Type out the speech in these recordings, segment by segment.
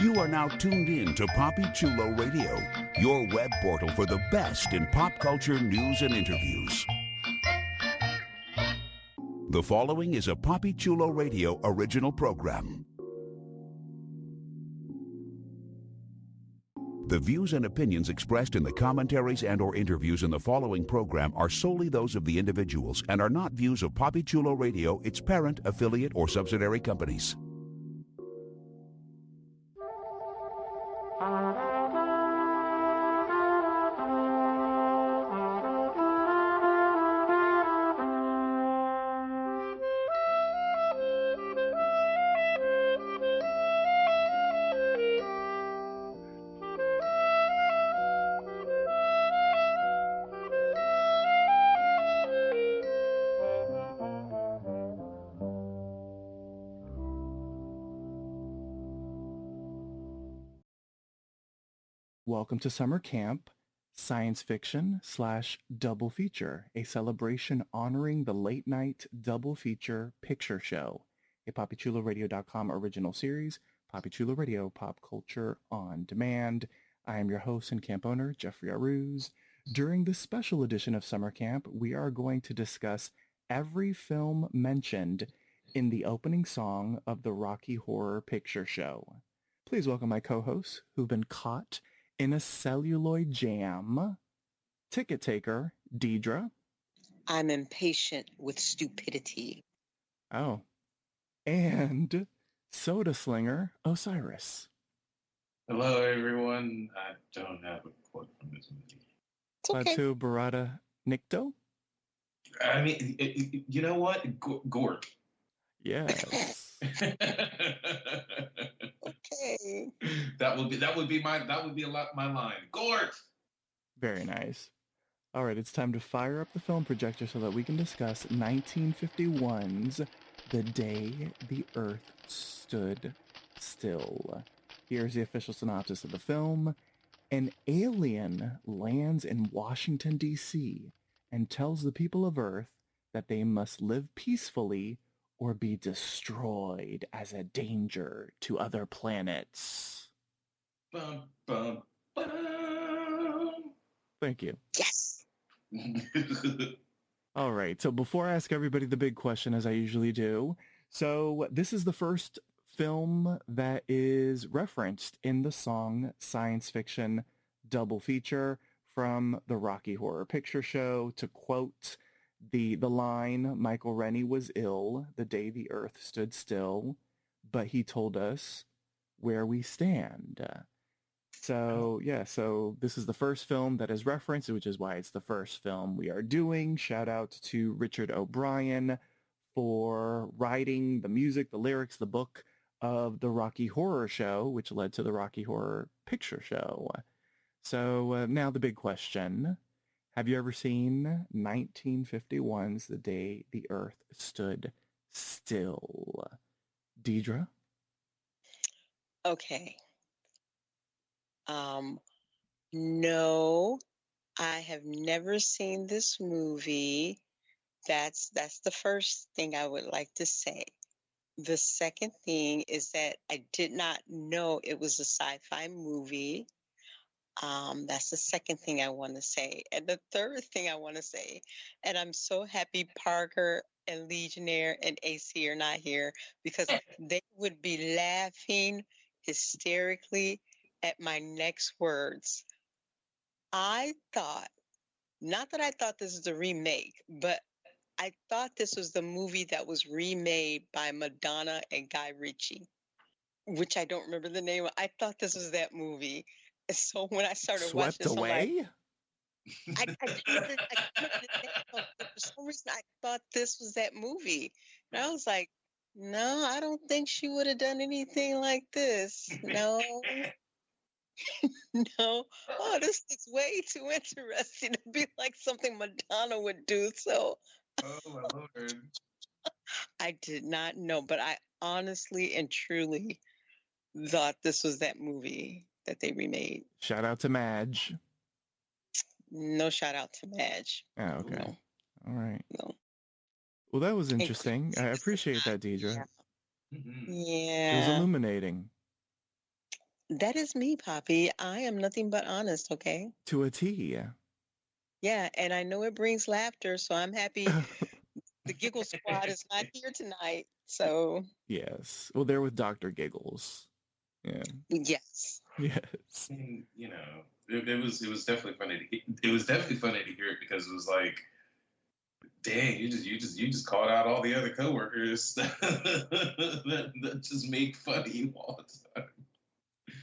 You are now tuned in to Poppy Chulo Radio, your web portal for the best in pop culture news and interviews. The following is a Poppy Chulo Radio original program. The views and opinions expressed in the commentaries and/or interviews in the following program are solely those of the individuals and are not views of Poppy Chulo Radio, its parent, affiliate, or subsidiary companies. Welcome to Summer Camp, Science Fiction / Double Feature, a celebration honoring the late night double feature picture show, a PoppyChuloRadio.com original series, Poppy Chulo Radio, pop culture on demand. I am your host and camp owner, Jeffrey Aruz. During this special edition of Summer Camp, we are going to discuss every film mentioned in the opening song of the Rocky Horror Picture Show. Please welcome my co-hosts who've been caught in a celluloid jam. Ticket taker, Deidre. I'm impatient with stupidity. Oh. And soda slinger, Osiris. Hello, everyone. I don't have a quote from this movie. It's okay. Batu Barada Nikto? I mean, you know what? Gort. Yes. Okay. That would be my line. Gort. Very nice. All right, it's time to fire up the film projector so that we can discuss 1951's The Day the Earth Stood Still. Here's the official synopsis of the film. An alien lands in Washington, D.C. and tells the people of Earth that they must live peacefully or be destroyed as a danger to other planets. Bum, bum, bum. Thank you. Yes. All right, so before I ask everybody the big question, as I usually do, so this is the first film that is referenced in the song Science Fiction Double Feature from the Rocky Horror Picture Show. To quote the line, Michael Rennie was ill the day the earth stood still, but he told us where we stand. So this is the first film that is referenced, which is why it's the first film we are doing. Shout out to Richard O'Brien for writing the music, the lyrics, the book of the Rocky Horror Show, which led to the Rocky Horror Picture Show. So now the big question. Have you ever seen 1951's The Day the Earth Stood Still? Deidre? Okay. No, I have never seen this movie. That's the first thing I would like to say. The second thing is that I did not know it was a sci-fi movie. That's the second thing I want to say. And the third thing I want to say, and I'm so happy Parker and Legionnaire and AC are not here because they would be laughing hysterically at my next words. I thought, not that I thought this was a remake, but I thought this was the movie that was remade by Madonna and Guy Ritchie, which I don't remember the name of. I thought this was that movie. So when I started watching this, Away? I couldn't, but for some reason I thought this was that movie. And I was like, no, I don't think she would have done anything like this. No. No. Oh, this looks way too interesting to be like something Madonna would do. So Oh, my Lord. I did not know, but I honestly and truly thought this was that movie that they remade. Shout out to Madge. No shout out to Madge. Oh, okay. No. All right. No. Well, that was interesting. I appreciate that, Deidre. Yeah. Mhm. It was Yeah. illuminating. That is me, Poppy. I am nothing but honest, okay? To a T. Yeah, and I know it brings laughter, so I'm happy the Giggle Squad is not here tonight. So, Yes. Well, they're with Dr. Giggles. Yeah. yes. Yes. And, you know, it was definitely funny it was definitely funny to hear it because it was like, dang, you just called out all the other coworkers that just make fun of you all the time.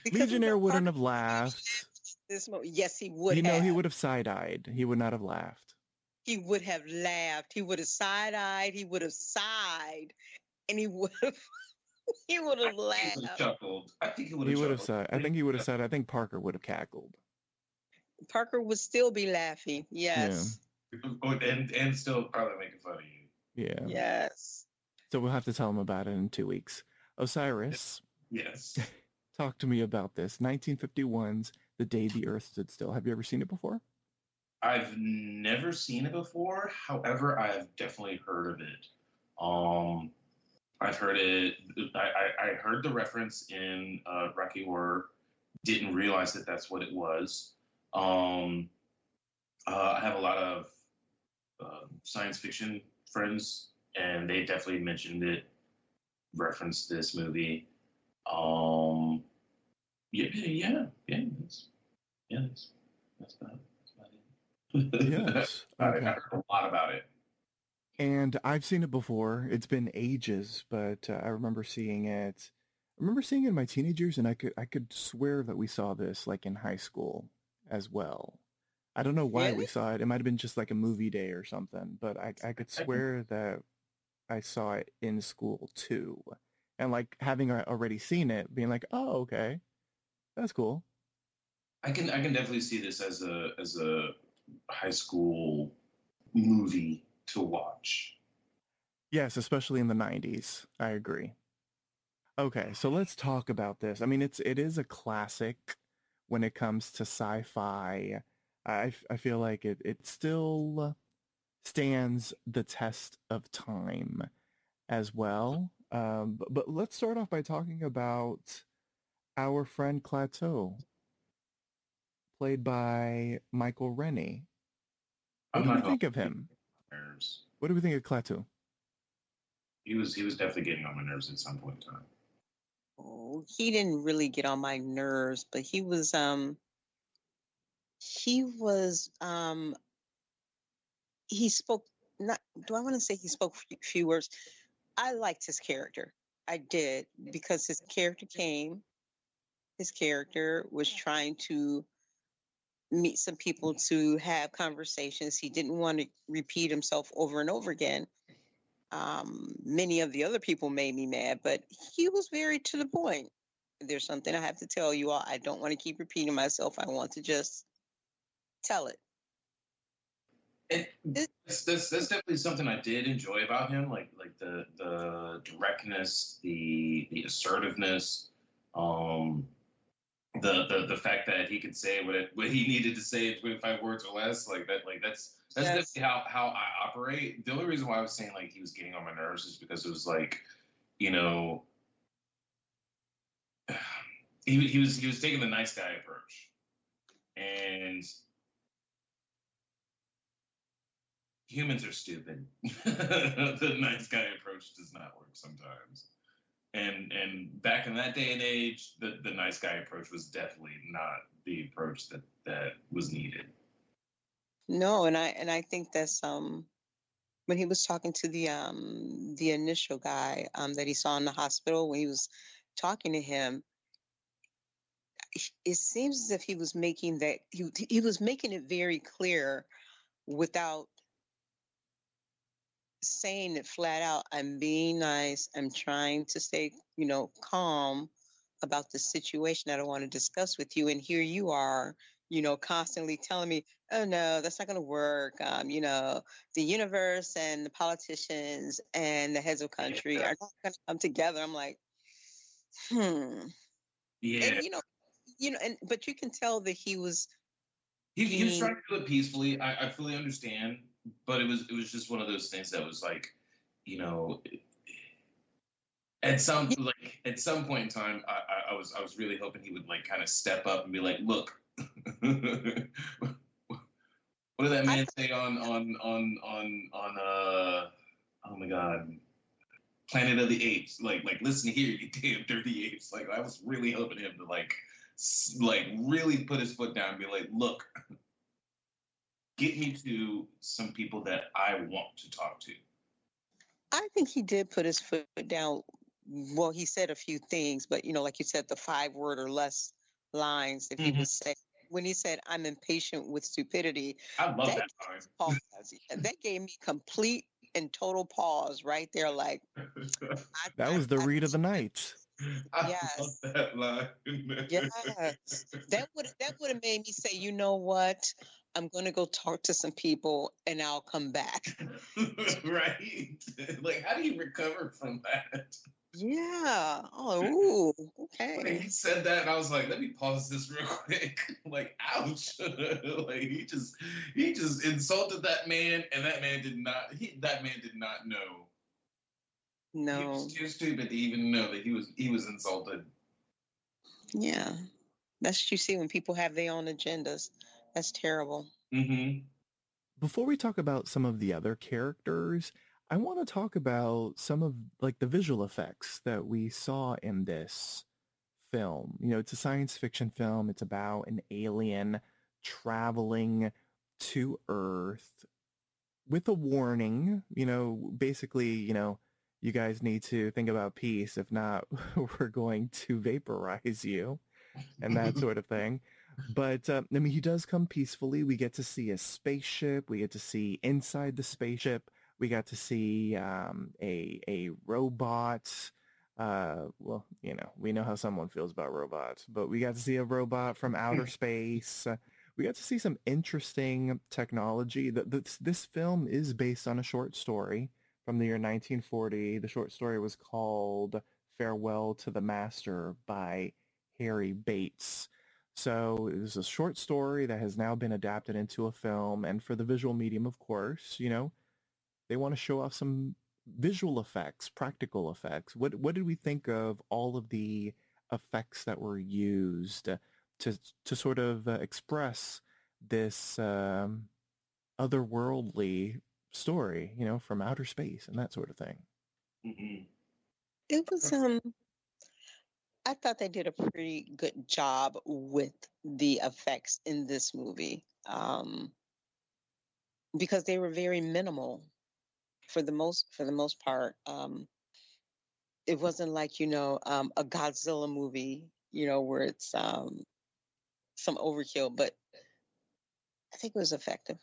Because we know Legionnaire wouldn't Parker have laughed. this moment. Yes, he would You know, he have. would have side-eyed. He would not have laughed. He would have laughed. He would have side-eyed. He would have sighed, and he would have he would have He would have laughed. chuckled. I think he would He have would have chuckled. said, I think he would have said, I think Parker would have cackled. Parker would still be laughing. Yeah. Yes. And still probably making fun of you. Yeah. Yes. So we'll have to tell him about it in 2 weeks. Osiris, Yes. talk to me about this. 1951's The Day the Earth Stood Still. Have you ever seen it before? I've never seen it before. However, I have definitely heard of it. I've heard it. I heard the reference in Rocky Horror. Didn't realize that that's what it was. I have a lot of science fiction friends, and they definitely mentioned it, referenced this movie. Yeah. That's about it. Yes. I Okay. heard a lot about it. And I've seen it before. It's been ages, but I remember seeing it. I remember seeing it in my teenage years, and I could swear that we saw this like in high school as well. I don't know why we Really? saw it. It might have been just like a movie day or something, but I could swear that I saw it in school too. And like having already seen it, being like, oh, okay, that's cool. I can definitely see this as a high school movie to watch. Yes, especially in the 90s. I agree. Okay, so let's talk about this. I mean, it is a classic when it comes to sci-fi. I feel like it still stands the test of time as well. But let's start off by talking about our friend Klaatu, played by Michael Rennie. What I'm do we not going think of him? nerves. What do we think of Klaatu? He was definitely getting on my nerves at some point in time. Oh, he didn't really get on my nerves, but he spoke not do I want to say he spoke few words? I liked his character. I did because his character was trying to meet some people to have conversations. He didn't want to repeat himself over and over again. Many of the other people made me mad, but he was very to the point. There's something I have to tell you all. I don't want to keep repeating myself. I want to just tell it. And that's definitely something I did enjoy about him, like the directness, the assertiveness, the fact that he could say what he needed to say in 25 words or less, that's Yes. definitely how I operate. The only reason why I was saying like he was getting on my nerves is because it was like, you know, he was taking the nice guy approach, and humans are stupid. The nice guy approach does not work sometimes. And back in that day and age, the nice guy approach was definitely not the approach that was needed. No, and I think that's when he was talking to the initial guy that he saw in the hospital when he was talking to him, it seems as if he was making that he was making it very clear without saying it flat out. I'm being nice. I'm trying to stay, calm about the situation I don't want to discuss with you. And here you are, constantly telling me, oh no, that's not going to work. The universe and the politicians and the heads of country are not going to come together. I'm like, Yeah. And but you can tell that he was He was trying to do it peacefully. I fully understand, but it was just one of those things that was like, you know, at some point in time, I was really hoping he would like kind of step up and be like, look, what did that I man say on oh my god, Planet of the Apes? Like listen here, you damn dirty apes. Like I was really hoping him to like really put his foot down and be like, look, get me to some people that I want to talk to. I think he did put his foot down. Well, he said a few things, but like you said, the 5 word or less lines that he was saying. When he said, "I'm impatient with stupidity," I love that that pause. That gave me complete and total pause right there. Like That was the read of the night. I love Yes, that line. yes. That would have made me say, you know what? I'm gonna go talk to some people and I'll come back. Right? Like, how do you recover from that? Yeah. Oh, ooh, Like, okay. he said that, and I was like, let me pause this real quick. Like, ouch! Like, he just insulted that man, and that man did not know. He No. was too stupid to even know that he was insulted. Yeah. That's what you see when people have their own agendas. That's terrible. Mm-hmm. Before we talk about some of the other characters, I want to talk about some of like the visual effects that we saw in this film. It's a science fiction film. It's about an alien traveling to Earth with a warning, basically, you guys need to think about peace. If not, we're going to vaporize you and that sort of thing. But I mean, he does come peacefully. We get to see a spaceship. We get to see inside the spaceship. We got to see a robot. Well, we know how someone feels about robots, but we got to see a robot from outer space. We got to see some interesting technology. This film is based on a short story from the year 1940. The short story was called Farewell to the Master by Harry Bates. So it was a short story that has now been adapted into a film. And for the visual medium, of course, they want to show off some visual effects, practical effects. What did we think of all of the effects that were used to sort of express this otherworldly story, from outer space and that sort of thing? Mm-hmm. It was I thought they did a pretty good job with the effects in this movie. Because they were very minimal for the most part. It wasn't like, a Godzilla movie, where it's some overkill, but I think it was effective.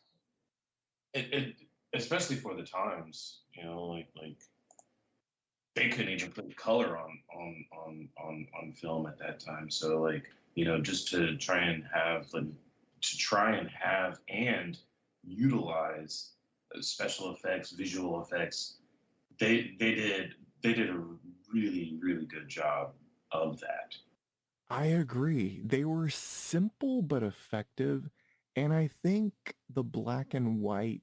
It especially for the times, like they couldn't even put color on film at that time. So like, just to try and have and utilize special effects, visual effects, they did a really, really good job of that. I agree. They were simple but effective, and I think the black and white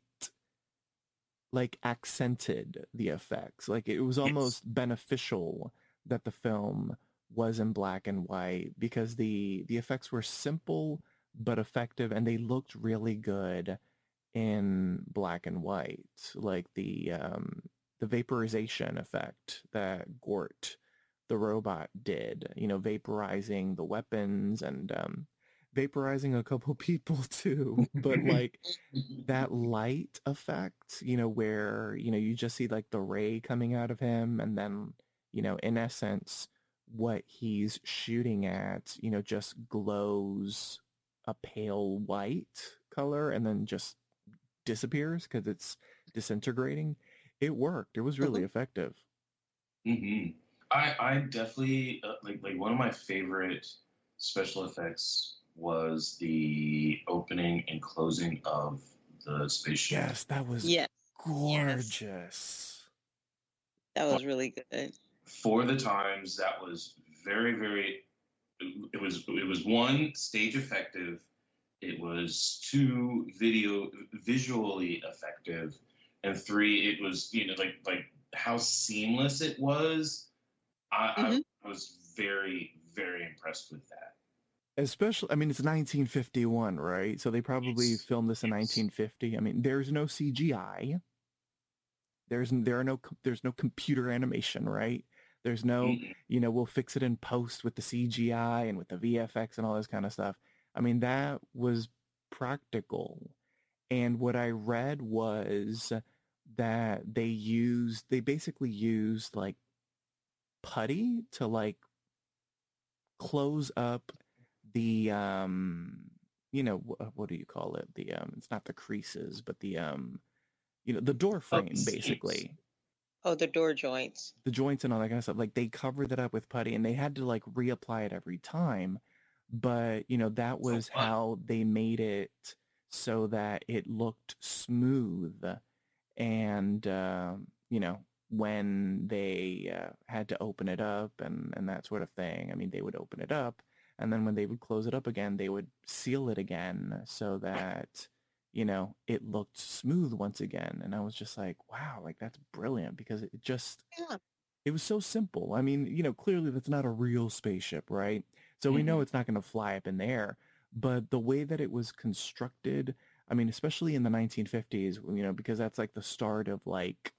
like accented the effects. Like it was Yes. almost beneficial that the film was in black and white because the effects were simple but effective, and they looked really good in black and white. Like the vaporization effect that Gort the robot did, vaporizing the weapons and vaporizing a couple people too. But like that light effect, where, you just see like the ray coming out of him, and then, in essence, what he's shooting at, just glows a pale white color and then just disappears because it's disintegrating. It worked. It was really effective. Mm-hmm. I definitely like one of my favorite special effects was the opening and closing of the spaceship. Yes, that was gorgeous. That was really good. For the times, that was very, very. It was one, stage effective. It was two, visually effective, and three, it was like how seamless it was I Hmm. was very, very impressed with that. Especially, I mean, it's 1951, right? So they probably Yes. filmed this in Yes. 1950. I mean, there's no CGI. There's no computer animation, right? There's no, Mm-mm. we'll fix it in post with the CGI and with the VFX and all this kind of stuff. I mean, that was practical. And what I read was that they basically used like putty to like close up the what do you call it? The it's not the creases, but the door Oh, the frame seams. basically. Oh, the door joints. The joints and all that kind of stuff. Like they covered it up with putty and they had to like reapply it every time. But that So was fun. how they made it so that it looked smooth. And when they had to open it up and that sort of thing, I mean, they would open it up, and then when they would close it up again, they would seal it again so that it looked smooth once again. And I was just like, wow, like that's brilliant, because Yeah. it was so simple. I mean, clearly that's not a real spaceship, right? So we know Mm-mm. it's not going to fly up in the air, but the way that it was constructed, I mean, especially in the 1950s, because that's like the start of like,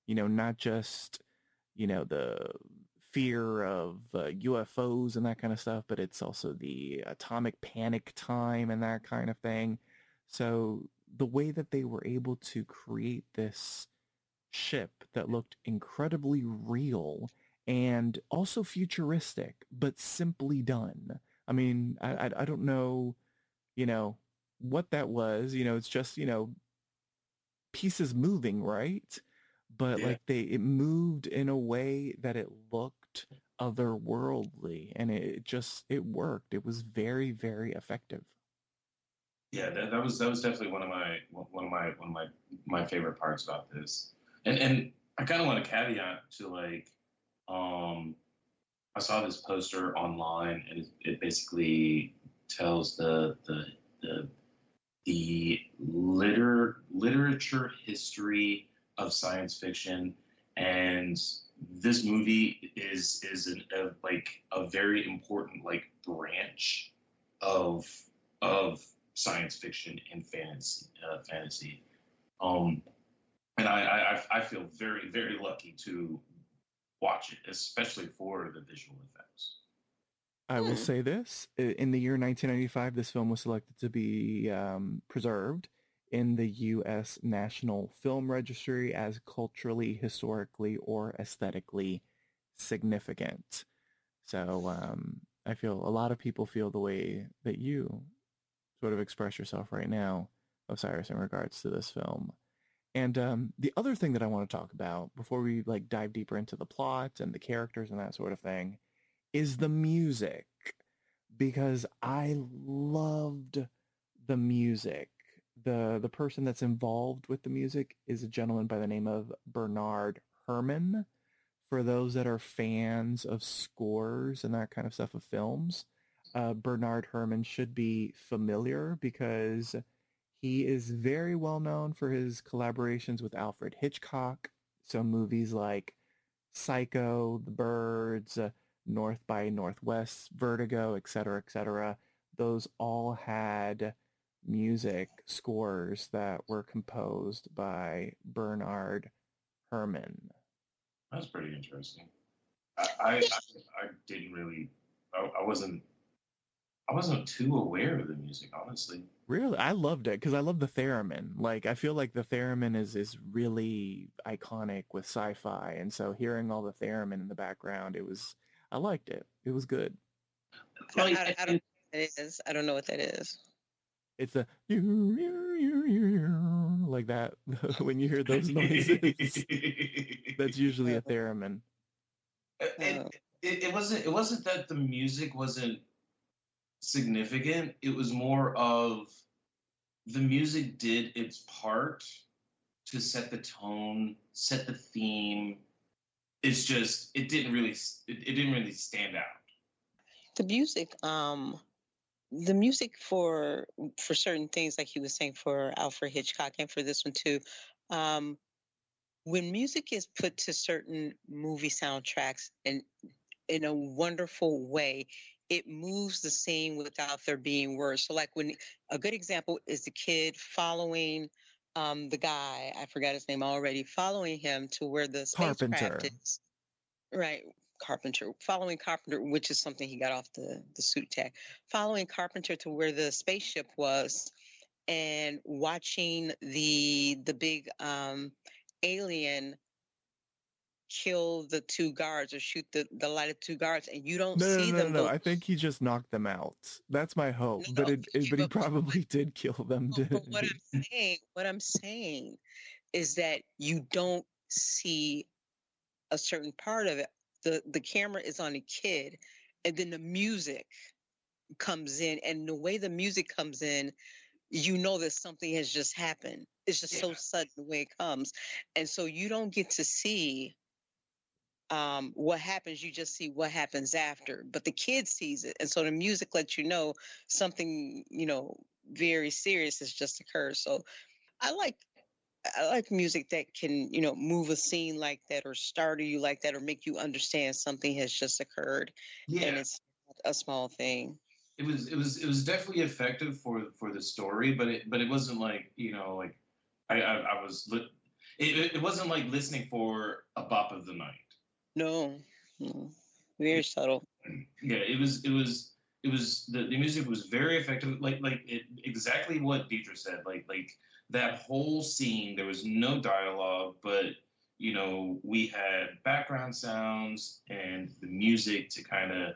not just, the fear of UFOs and that kind of stuff, but it's also the atomic panic time and that kind of thing. So the way that they were able to create this ship that looked incredibly real and also futuristic, but simply done. I mean, I don't know, you know, what that was. It's just, pieces moving, right? But Yeah. like it moved in a way that it looked otherworldly, and it worked. It was very, very effective. Yeah, that was definitely one of my favorite parts about this. And I kind of want to caveat to like, um, I saw this poster online, and it basically tells the literature history of science fiction, and this movie is like a very important like branch of of science fiction and fantasy. Um, and I feel very, very lucky to watch it, especially for the visual effects. I will Hmm. say this. In the year 1995, this film was selected to be preserved in the U.S. National Film Registry as culturally, historically, or aesthetically significant. So I feel a lot of people feel the way that you sort of express yourself right now, Osiris, in regards to this film. And the other thing that I want to talk about before we like dive deeper into the plot and the characters and that sort of thing is the music, because I loved the music. The person that's involved with the music is a gentleman by the name of Bernard Herrmann. For those that are fans of scores and that kind of stuff of films, Bernard Herrmann should be familiar because he is very well known for his collaborations with Alfred Hitchcock. So movies like Psycho, The Birds, North by Northwest, Vertigo, etc., etc. Those all had music scores that were composed by Bernard Herrmann. That's pretty interesting. I didn't really, I wasn't too aware of the music, honestly. Really, I loved it because I love the theremin. Like, I feel like the theremin is really iconic with sci-fi, and so hearing all the theremin in the background, I liked it. It was good. I, Well, I, I don't know what that is. I don't know what that is. It's the like that when you hear those noises. That's usually a Oh, theremin. it, oh. it wasn't that the music wasn't significant. It was more of the music did its part to set the tone, set the theme. It's just it didn't really stand out. The music, the music for certain things, like he was saying for Alfred Hitchcock and for this one too, um, when music is put to certain movie soundtracks and in a wonderful way, it moves the scene without there being words. So, like when a good example is the kid following the guy, I forgot his name already, following him to where the spacecraft Carpenter. is. Right, Carpenter, following Carpenter, which is something he got off the suit tag, following Carpenter to where the spaceship was, and watching the big alien kill the two guards or shoot the lighted two guards, and you don't No, no, see no, no, them no. go. I think he just knocked them out. That's my hope. No, But no, but he but probably did kill them. but what I'm saying is that you don't see a certain part of it. The camera is on a kid, and then the music comes in, and the way the music comes in, you know that something has just happened. It's just so Yeah. sudden the way it comes, and so you don't get to see what happens. You just see what happens after, but the kid sees it, and so the music lets you know something, very serious has just occurred. So I like I like music that can, move a scene like that or startle you like that or make you understand something has just occurred and Yeah, it's a small thing. it was definitely effective for the story, but it wasn't like like I was it wasn't like listening for a bop of the night. No, no, very subtle. Yeah, it was the music was very effective, like exactly what Deidre said, like that whole scene. There was no dialogue, but we had background sounds and the music to kind of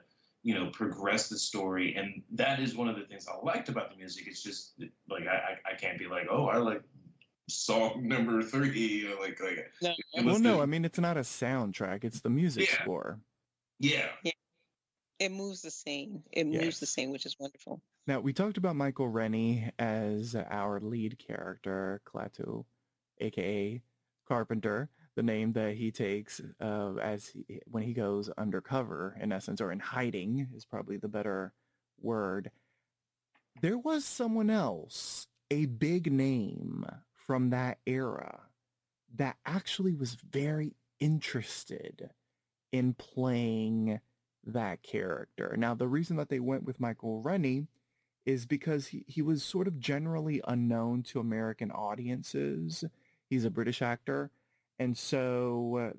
progress the story, and that is one of the things I liked about the music. It's just like I can't be like, oh, I like song number 3, like No, it Well, was no, the I mean, it's not a soundtrack. It's the music yeah score. yeah. yeah, it moves the scene. It moves the Yes. scene, which is wonderful. Now, we talked about Michael Rennie as our lead character, Klaatu, aka Carpenter, the name that he takes when he goes undercover, in essence, or in hiding is probably the better word. There was someone else, a big name from that era, that actually was very interested in playing that character. Now, the reason that they went with Michael Rennie is because he was sort of generally unknown to American audiences. He's a British actor. And so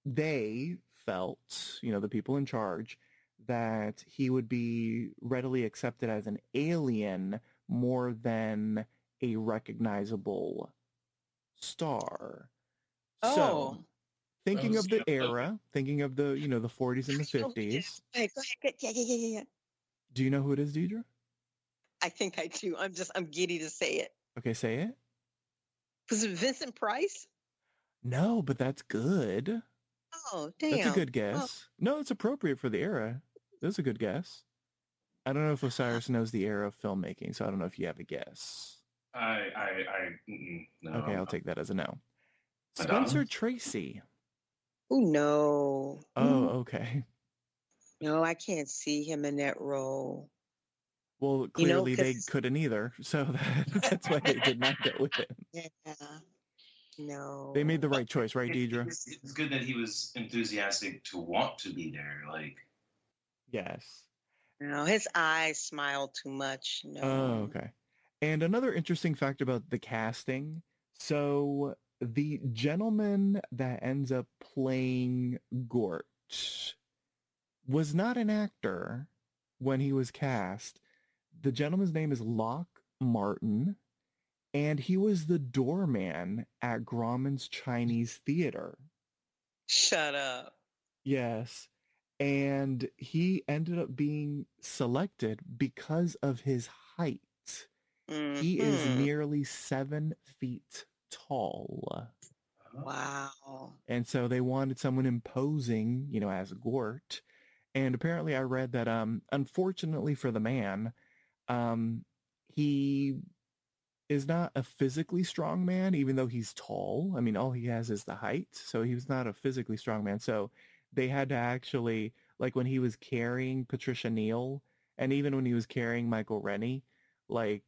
they felt, the people in charge, that he would be readily accepted as an alien more than a recognizable star. So, Oh, thinking was of the kind of era, thinking of the, the 40s and the I know who it is. 50s, Go ahead, go ahead. Yeah, yeah, yeah, yeah. do you know who it is, Deidre? I think I do. I'm giddy to say it. Okay, say it. Was it Vincent Price? No, but that's good. Oh, That's a damn. good Oh, guess. No, it's appropriate for the era. That's a good guess. I don't know if Osiris knows the era of filmmaking, so I don't know if you have a guess. No, Okay, I'll take that as a no. Madonna? Spencer Tracy. oh no. Oh, okay. No, I can't see him in that role. Well, You know, clearly they because couldn't either, so that's why they did not go with him. yeah, They made no. the right choice, right, it, Deidre? it's good that he was enthusiastic to want to be there. Like, Yes. No, his eyes smile too much. Oh, No. okay. And another interesting fact about the casting. So the gentleman that ends up playing Gort was not an actor when he was cast. The gentleman's name is Locke Martin, and he was the doorman at Grauman's Chinese Theater. Shut up. Yes. And he ended up being selected because of his height. He is Hmm. nearly 7 feet tall. Wow. And so they wanted someone imposing, as Gort. And apparently I read that, unfortunately for the man, he is not a physically strong man, even though he's tall. I mean, all he has is the height. So he was not a physically strong man. So they had to actually, like when he was carrying Patricia Neal, and even when he was carrying Michael Rennie, like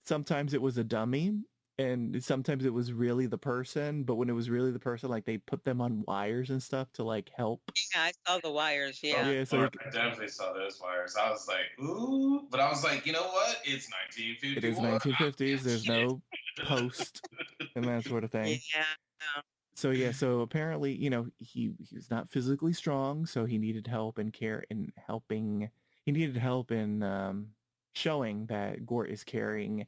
sometimes it was a dummy, and sometimes it was really the person, but when it was really the person, like they put them on wires and stuff to like help. Yeah, I saw the wires. Oh, Yeah. Yeah, so I definitely saw those wires. I was like, ooh, but I was like, you know what? It's it is 1951. 1950s. There's Shit. no post and that sort of thing. Yeah. So yeah, so apparently, he was not physically strong, so he needed help in care in helping. He needed help in showing that Gort is carrying,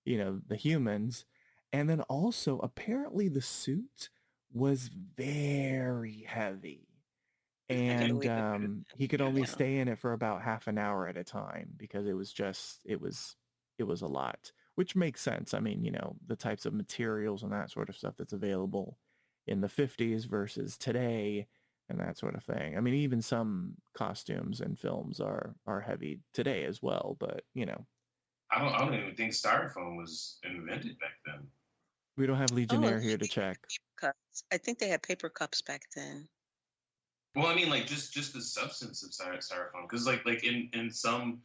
the humans, and then also apparently the suit was very heavy, I can and believe it. he could only Yeah. stay in it for about half an hour at a time because it was a lot, which makes sense. I mean, the types of materials and that sort of stuff that's available in the 50s versus today and that sort of thing. I mean, even some costumes and films are heavy today as well, but I don't even think styrofoam was invented back then. we don't have Oh, Legionnaire here to check. cups. I think they had paper cups back then. Well, I mean, like just the substance of styrofoam, because like in some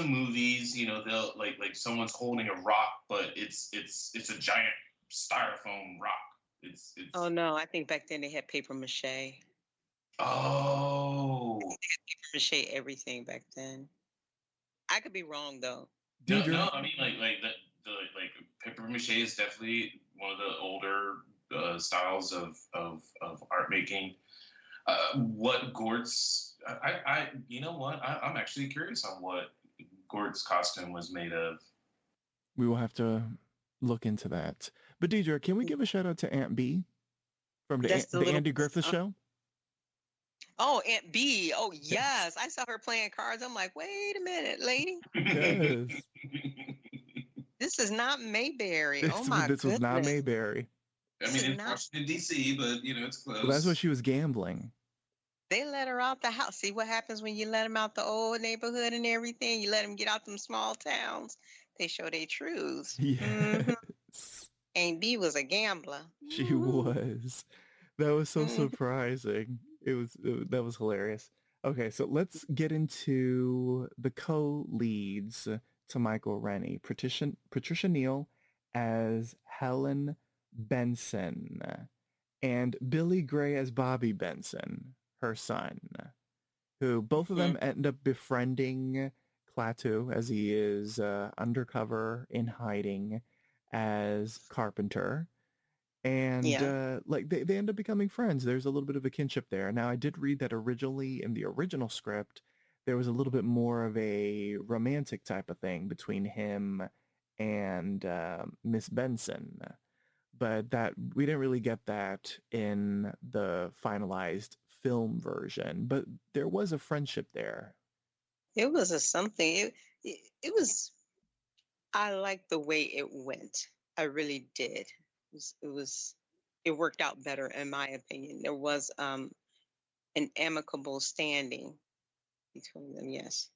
movies, they'll like someone's holding a rock, but it's a giant styrofoam rock. It's Oh no, I think back then they had paper mache. oh Paper mache everything back then. I could be wrong though. no, I mean like that the like paper mache is definitely one of the older styles of art making. What Gort's I you know what I'm actually curious on what Gort's costume was made of. We will have to look into that. But Deidre, can we give a shout out to Aunt B from That's the little Andy Griffith Show? Oh, Aunt B. Oh yes. I saw her playing cards. I'm like, wait a minute, lady. Yes. This is not Mayberry. Oh my This was not goodness. Mayberry. I This mean, is it's not- Washington D.C., but it's close. Well, that's what she was gambling. They let her out the house. See what happens when you let them out the old neighborhood and everything. You let them get out them small towns. They show their truths. Yes. Aunt B was a gambler. She was. That was so Mhm. surprising. That was hilarious. Okay, so let's get into the co-leads to Michael Rennie. Patricia Neal as Helen Benson and Billy Gray as Bobby Benson, her son, who both of them end up befriending Klaatu as he is undercover in hiding as Carpenter. And like they end up becoming friends. There's a little bit of a kinship there. Now, I did read that originally in the original script, there was a little bit more of a romantic type of thing between him and Miss Benson, but that we didn't really get that in the finalized film version. But there was a friendship there. It was a something. It was. I liked the way it went. I really did. It worked out better in my opinion. There was an amicable standing between them. Yes,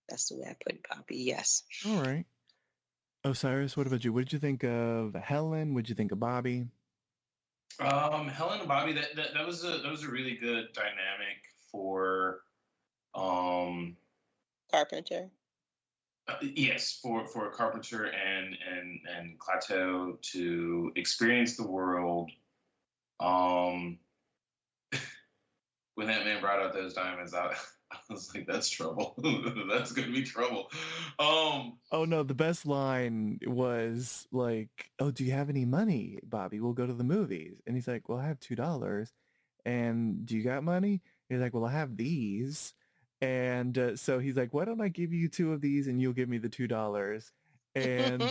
that's the way I put it, Poppy. Yes. All right. Osiris, what about you? What did you think of Helen? What did you think of Bobby? Helen and Bobby, that was a really good dynamic for Carpenter. Yes, for Carpenter and Klaatu to experience the world. When that man brought out those diamonds, I was like, "That's trouble. That's gonna be trouble." Oh no, the best line was like, "Oh, do you have any money, Bobby? We'll go to the movies." And he's like, "Well, I have $2." And do you got money? He's like, "Well, I have these." And so he's like, "Why don't I give you 2 of these and you'll give me the $2?" And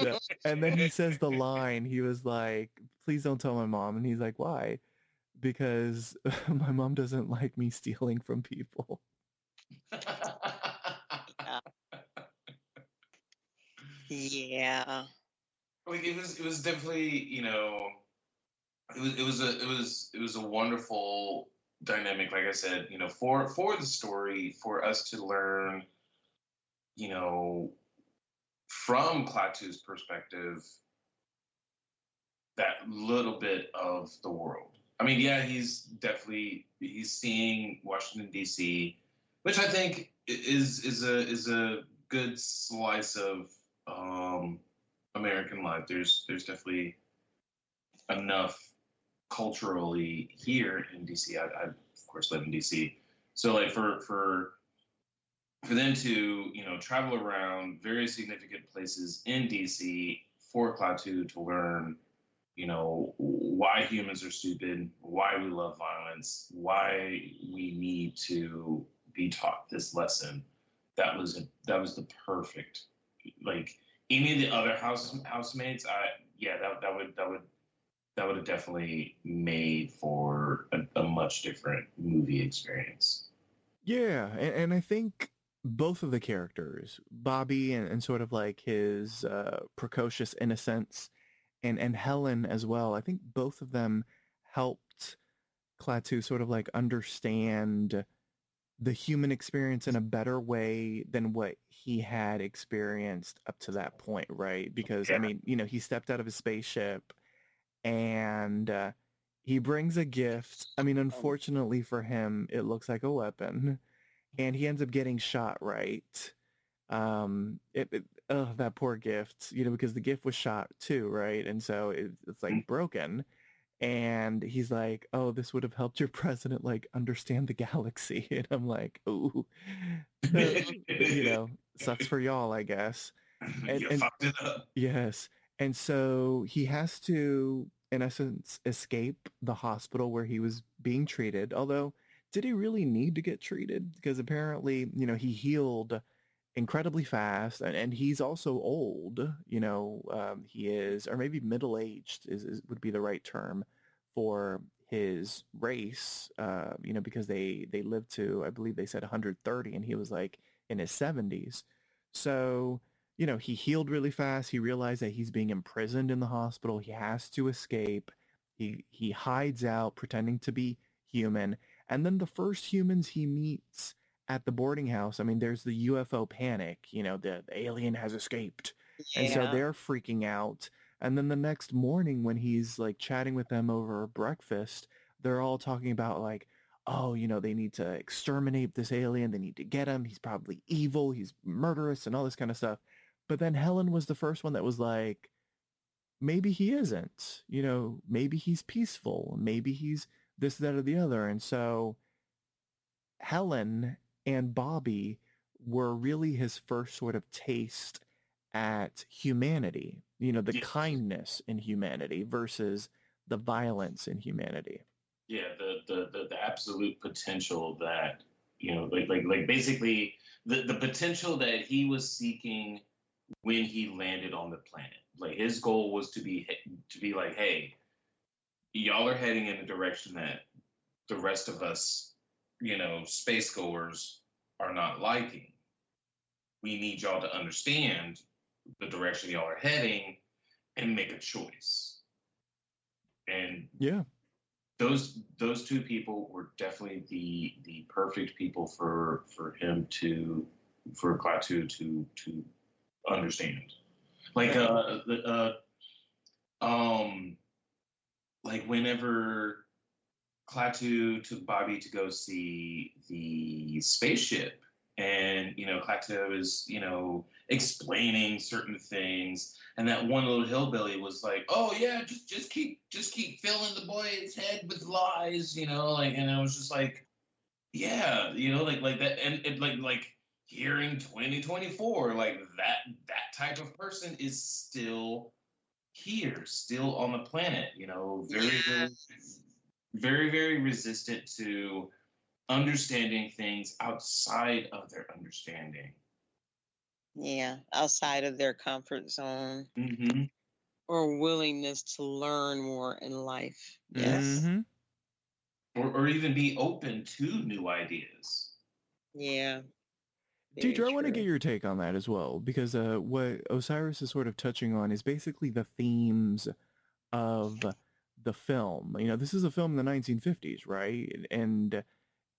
and then he says the line. He was like, "Please don't tell my mom." And he's like, "Why?" "Because my mom doesn't like me stealing from people." Yeah. Like it was definitely it was a wonderful dynamic, like I said, for the story, for us to learn, from Klaatu's perspective, that little bit of the world. I mean, yeah, he's seeing Washington D.C., which I think is a good slice of American life. There's definitely enough culturally here in DC. I of course live in DC, so like for them to travel around very significant places in DC for Klaatu to learn why humans are stupid, why we love violence, why we need to be taught this lesson. That was the perfect, like any of the other housemates. That would have definitely made for a much different movie experience. Yeah, and I think both of the characters, Bobby and sort of like his precocious innocence, and Helen as well, I think both of them helped Klaatu sort of like understand the human experience in a better way than what he had experienced up to that point, right? Because, I Yeah. mean, he stepped out of his spaceship and he brings a gift. I mean, unfortunately for him, it looks like a weapon, and he ends up getting shot, right? Oh, that poor gift, because the gift was shot too, right? And so it's like broken. And he's like, "Oh, this would have helped your president like understand the galaxy." And I'm like, "Ooh, sucks for y'all, I guess." And You and fucked it up. yes, and so he has to, in essence, escape the hospital where he was being treated. Although, did he really need to get treated? Because apparently, he healed incredibly fast, and he's also old. He is, or maybe middle aged is would be the right term for his race. Because they lived to, I believe they said 130, and he was like in his 70s. So he healed really fast. He realized that he's being imprisoned in the hospital. He has to escape. He hides out, pretending to be human, and then the first humans he meets at the boarding house, I mean, there's the UFO panic, the alien has escaped. And so Yeah. they're freaking out. And then the next morning when he's like chatting with them over breakfast, they're all talking about like, oh, they need to exterminate this alien. They need to get him. He's probably evil. He's murderous and all this kind of stuff. But then Helen was the first one that was like, maybe he isn't, maybe he's peaceful. Maybe he's this, that, or the other. And so Helen and Bobby were really his first sort of taste at humanity, the Yeah, kindness in humanity versus the violence in humanity. yeah, the absolute potential that like basically the potential that he was seeking when he landed on the planet. Like his goal was to be like, hey, y'all are heading in a direction that the rest of us, space goers, are not liking. We need y'all to understand the direction y'all are heading and make a choice. And Yeah. those two people were definitely the perfect people for Klaatu to understand. Like like whenever Klaatu took Bobby to go see the spaceship, and Klaatu is explaining certain things, and that one little hillbilly was like, "Oh yeah, just keep filling the boy's head with lies," and I was just like, "Yeah, like that," and it like here in 2024, like that type of person is still here, still on the planet, very, very, Yes. very, very resistant to understanding things outside of their understanding. Yeah. Outside of their comfort zone Hmm. or willingness to learn more in life. Yes. Mm-hmm. Or even be open to new ideas. Yeah. Very Deidre, I want to get true. your take on that as well, because what Osiris is sort of touching on is basically the themes of the film. This is a film in the 1950s, right? And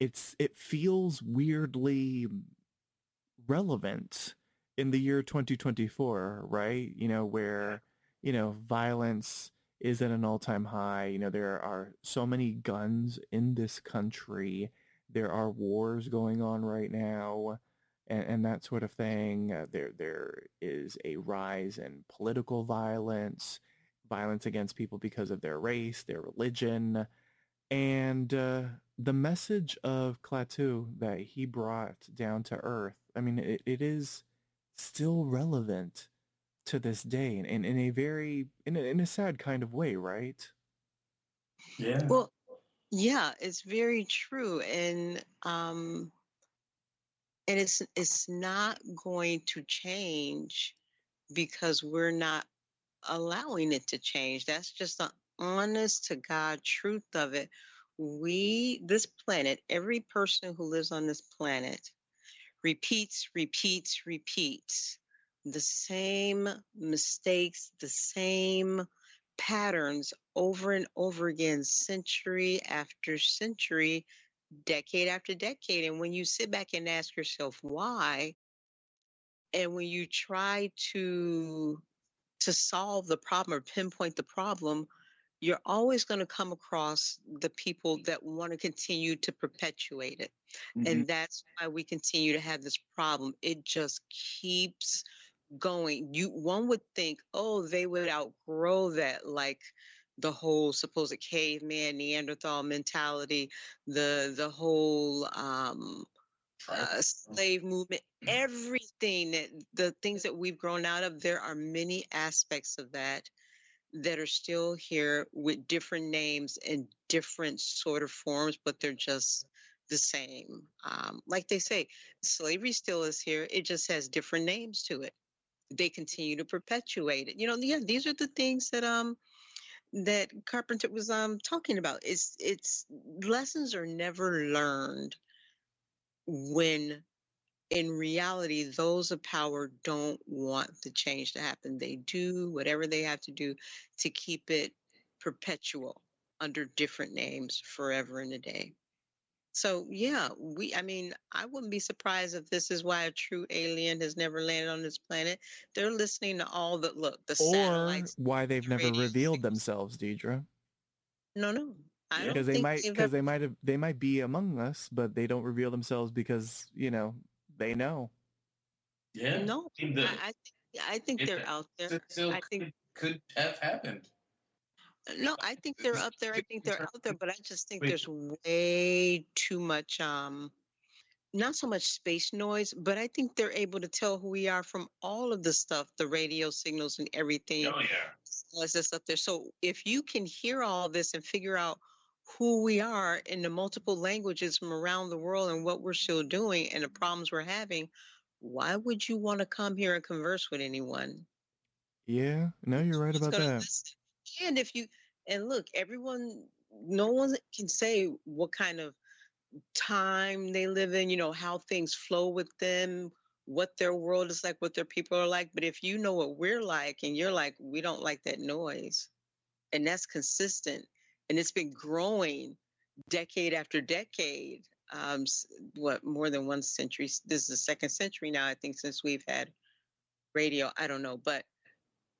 it feels weirdly relevant in the year 2024, right? Where, violence is at an all-time high. There are so many guns in this country. There are wars going on right now. and that sort of thing. There is a rise in political violence, violence against people because of their race, their religion, and the message of Klaatu that he brought down to Earth. I mean, it is still relevant to this day, and in a very in a sad kind of way, right? Yeah. Well, yeah, it's very true, and it's not going to change because we're not allowing it to change. That's just the honest to God truth of it. This planet, every person who lives on this planet repeats the same mistakes, the same patterns over and over again, century after century, decade after decade. And when you sit back and ask yourself why, and when you try to solve the problem or pinpoint the problem, you're always going to come across the people that want to continue to perpetuate it. And that's why we continue to have this problem. It just keeps going. One would think, oh, they would outgrow that, like the whole supposed caveman Neanderthal mentality, the whole slave movement, everything that the things that we've grown out of. There are many aspects of that that are still here with different names and different sort of forms, but they're just the same. Like they say, slavery still is here. It just has different names to it. They continue to perpetuate it. Yeah, these are the things that Carpenter was talking about. It's lessons are never learned when in reality those of power don't want the change to happen. They do whatever they have to do to keep it perpetual under different names forever and a day. So yeah, I mean, I wouldn't be surprised if this is why a true alien has never landed on this planet. They're listening to all the Or satellites, why they've the never radio revealed signals. themselves, Deidre. No, I Yeah. don't Because they think might, they've because ever. they might be among us, but they don't reveal themselves because they know. Yeah. No, I mean, I think it they're out there. still I think could have happened. No, I think they're up there. I think they're out there, but I just think Wait, there's way too much not so much space noise, but I think they're able to tell who we are from all of the stuff, the radio signals and everything oh yeah. that's up there. So if you can hear all this and figure out who we are in the multiple languages from around the world and what we're still doing and the problems we're having, why would you want to come here and converse with anyone? Yeah, no, you're right Who's about going to that. listen? And if you and look, no one can say what kind of time they live in, how things flow with them, what their world is like, what their people are like. But if you know what we're like and you're like, we don't like that noise, and that's consistent, and it's been growing decade after decade. What, more than one century? This is the second century now, I think, since we've had radio. I don't know. But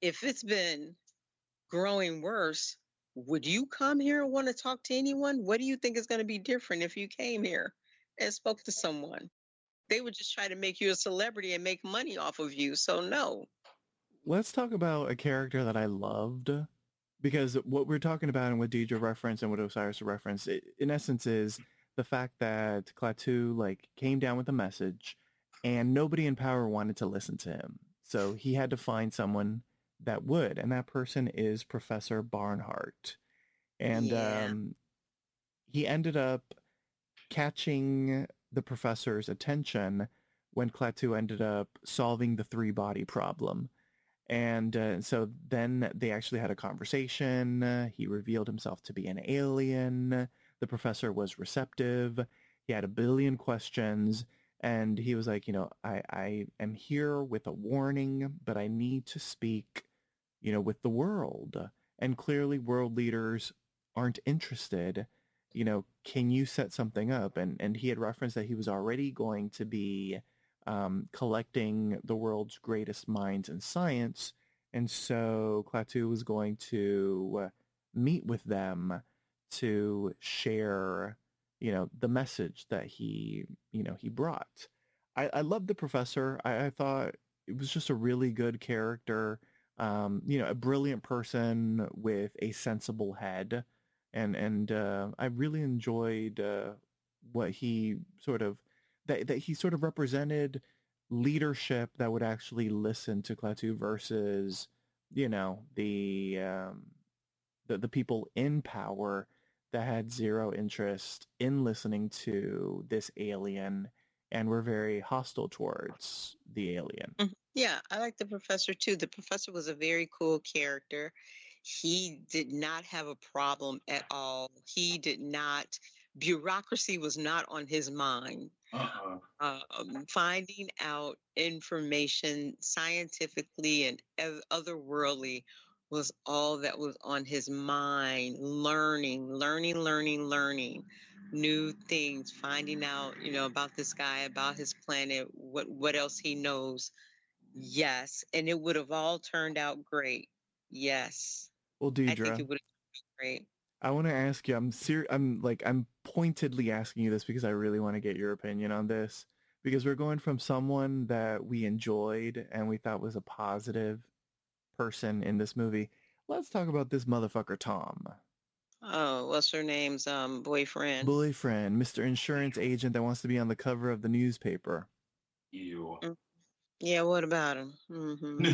if it's been growing worse, would you come here and want to talk to anyone? What do you think is going to be different if you came here and spoke to someone? They would just try to make you a celebrity and make money off of you. So no. Let's talk about a character that I loved, because what we're talking about and what Deidre referenced and what Osiris referenced, in essence, is the fact that Klaatu came down with a message, and nobody in power wanted to listen to him. So he had to find someone that would, and that person is Professor Barnhart. And Yeah. he ended up catching the professor's attention when Klaatu ended up solving the three-body problem. And so then they actually had a conversation. He revealed himself to be an alien. The professor was receptive. He had a billion questions. And he was like, I am here with a warning, but I need to speak, with the world. And clearly world leaders aren't interested. Can you set something up? And he had referenced that he was already going to be collecting the world's greatest minds in science. And so Klaatu was going to meet with them to share, the message that he brought. I love the professor. I thought it was just a really good character. A brilliant person with a sensible head, and I really enjoyed what he sort of that he sort of represented leadership that would actually listen to Klaatu versus the people in power that had zero interest in listening to this alien and were very hostile towards the alien. Yeah, I like the professor too. The professor was a very cool character. He did not have a problem at all. He did not, bureaucracy was not on his mind. Finding out information scientifically and otherworldly was all that was on his mind. Learning new things, finding out, about this guy, about his planet, what else he knows. Yes, and it would have all turned out great. Yes. Well, I think Deidre, it would have been great. I want to ask you. I'm pointedly asking you this because I really want to get your opinion on this, because we're going from someone that we enjoyed and we thought was a positive person in this movie. Let's talk about this motherfucker Tom. Oh, what's her name's boyfriend? Boyfriend, Mr. Insurance Agent that wants to be on the cover of the newspaper. Ew. Yeah, what about him? Mm-hmm.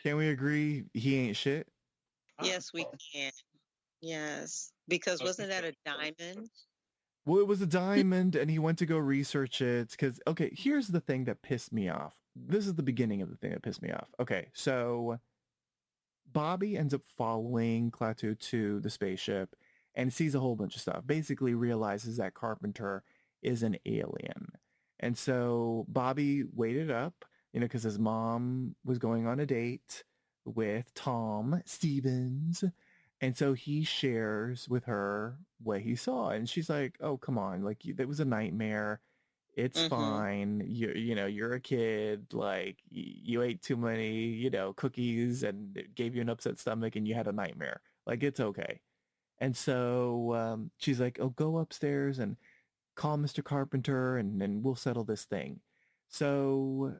Can we agree he ain't shit? Yes, we can. Yes, because wasn't that a diamond? Well, it was a diamond, and he went to go research it. Because, okay, here's the thing that pissed me off. This is the beginning of the thing that pissed me off. Okay, so Bobby ends up following Klaatu to the spaceship and sees a whole bunch of stuff. Basically realizes that Carpenter is an alien. And so Bobby waited up, because his mom was going on a date with Tom Stevens. And so he shares with her what he saw. And she's like, oh, come on. Like, that was a nightmare. It's fine. You're a kid. Like, you ate too many, cookies and it gave you an upset stomach and you had a nightmare. Like, it's okay. And so she's like, oh, go upstairs and call Mr. Carpenter and we'll settle this thing. So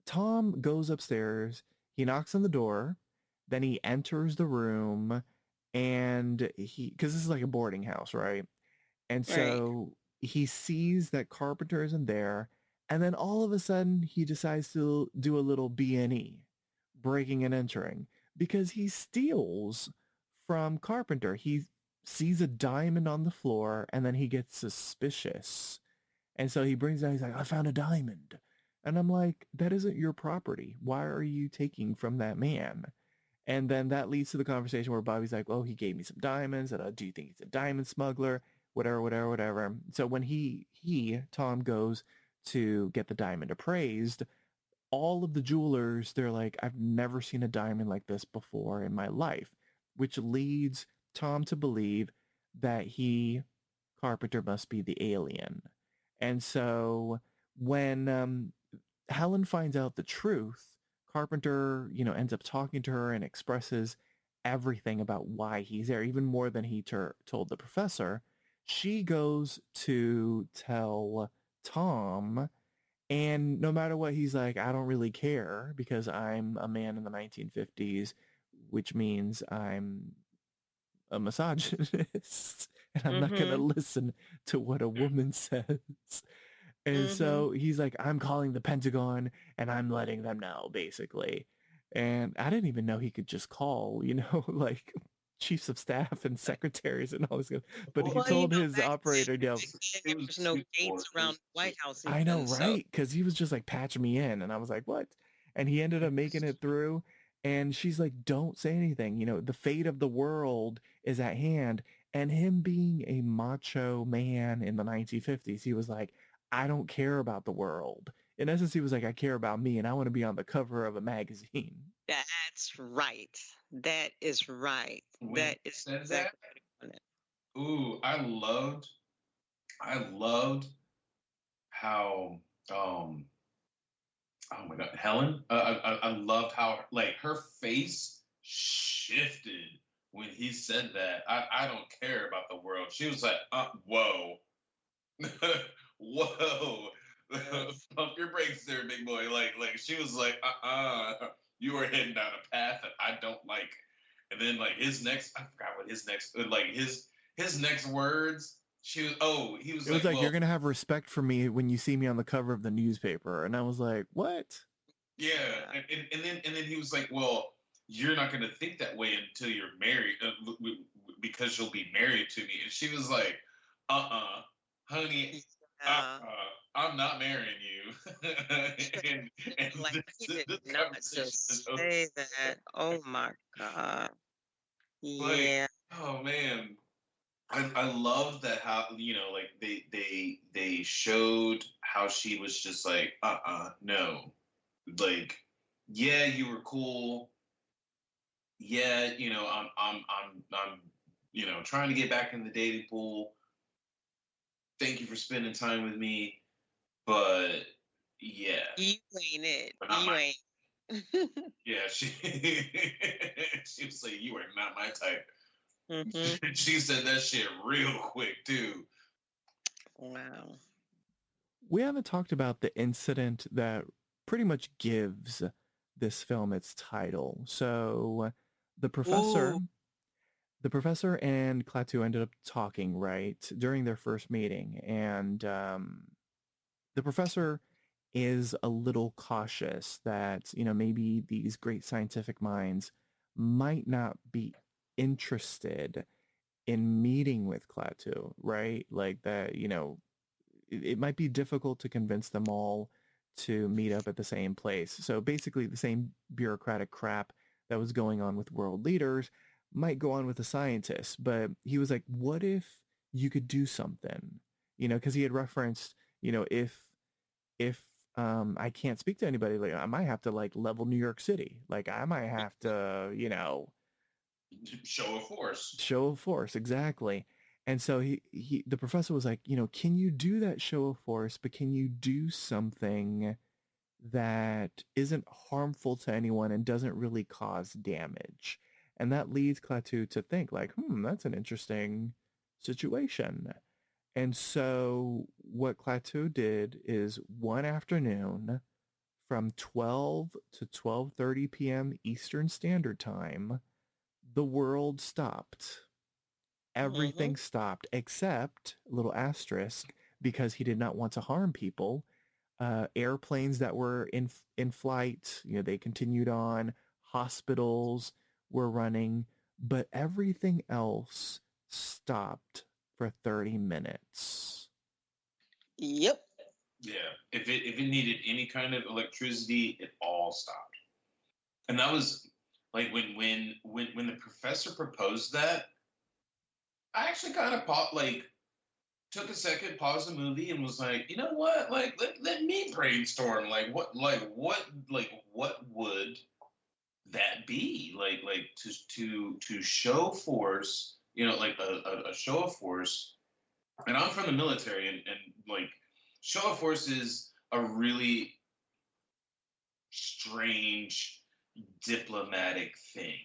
Tom goes upstairs. He knocks on the door. Then he enters the room and because this is like a boarding house, right? And so he sees that Carpenter isn't there. And then all of a sudden he decides to do a little B&E, breaking and entering, because he steals from Carpenter. He sees a diamond on the floor and then he gets suspicious. And so he brings it out, he's like, I found a diamond. And I'm like, that isn't your property. Why are you taking from that man? And then that leads to the conversation where Bobby's like, oh, he gave me some diamonds. And do you think he's a diamond smuggler? Whatever. So when Tom goes to get the diamond appraised, all of the jewelers, they're like, I've never seen a diamond like this before in my life, which leads Tom to believe that Carpenter must be the alien. And so when Helen finds out the truth, Carpenter, ends up talking to her and expresses everything about why he's there, even more than he told the professor. She goes to tell Tom, and no matter what, he's like, I don't really care because I'm a man in the 1950s, which means I'm a misogynist and I'm not going to listen to what a woman says. And so he's like, I'm calling the Pentagon and I'm letting them know, basically. And I didn't even know he could just call, like chiefs of staff and secretaries and all this stuff. But he told his operator, there's no gates around the White House. I know, right? Because he was just like, patch me in. And I was like, what? And he ended up making it through. And she's like, don't say anything. The fate of the world is at hand. And him being a macho man in the 1950s, he was like, I don't care about the world. In essence, he was like, I care about me and I want to be on the cover of a magazine. That's right. That is right. That is exactly that. Ooh, I loved how oh my god, Helen, I loved how like her face shifted when he said that. I don't care about the world. She was like, whoa. Whoa. Yes. Pump your brakes there, big boy. Like she was like, you are heading down a path that I don't like. And then like his next, I forgot what his next, like his next words. He was It was like, like, well, you're going to have respect for me when you see me on the cover of the newspaper. And I was like, what? yeah. Yeah. And then he was like, well, you're not gonna think that way until you're married, because you'll be married to me. And she was like, honey, Yeah. I'm not marrying you. and Like he did this not conversation is just over. say that. Oh my God. Like, Yeah. oh man. I love that, how like they showed how she was just like, no, like, yeah, you were cool, yeah, I'm trying to get back in the dating pool. Thank you for spending time with me, but yeah, You ain't it. but not You my, ain't. yeah, she she was like, you are not my type. Hmm. She said that shit real quick too. Wow. We haven't talked about the incident that pretty much gives this film its title. So the professor, Ooh. the professor and Klaatu ended up talking, right, during their first meeting. And the professor is a little cautious that, maybe these great scientific minds might not be interested in meeting with Klaatu, right? Like that, it might be difficult to convince them all to meet up at the same place. So basically the same bureaucratic crap that was going on with world leaders might go on with the scientists. But he was like, what if you could do something? Because he had referenced, if I can't speak to anybody, like I might have to like level New York City. Like I might have to, Show of force. show of force, exactly. And so the professor was like, can you do that show of force, but can you do something that isn't harmful to anyone and doesn't really cause damage? And that leads Klaatu to think like, that's an interesting situation. And so what Klaatu did is one afternoon from 12 to 12:30 p.m. Eastern Standard Time, the world stopped. Hmm. Everything stopped except, little asterisk, because he did not want to harm people. Airplanes that were in flight, they continued on. Hospitals were running, but everything else stopped for 30 minutes. Yep. Yeah, if it needed any kind of electricity, it all stopped. And that was like when the professor proposed that, I actually kind of took a second, paused the movie, and was like, you know what? Like, let me brainstorm. What would that be? Like to show force, like a show of force. And I'm from the military, and like show of force is a really strange diplomatic thing.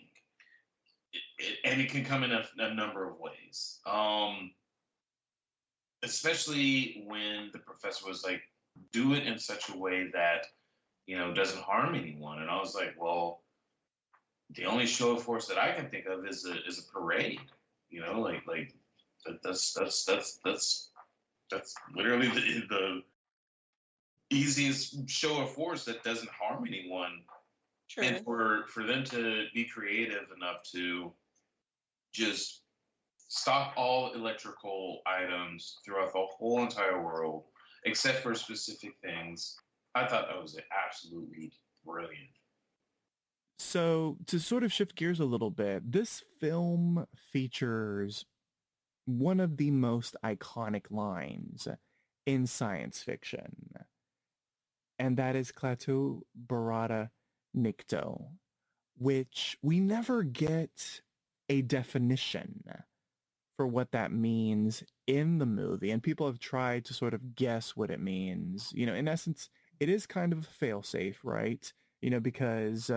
And it can come in a number of ways. Especially when the professor was like, do it in such a way that doesn't harm anyone. And I was like, well, the only show of force that I can think of is a parade. Like that's literally the easiest show of force that doesn't harm anyone. And True. for them to be creative enough to just stop all electrical items throughout the whole entire world, except for specific things. I thought that was absolutely brilliant. So to sort of shift gears a little bit, this film features one of the most iconic lines in science fiction, and that is Klaatu Barada Nikto, which we never get a definition for what that means in the movie. And people have tried to sort of guess what it means. In essence, it is kind of a failsafe, right? Because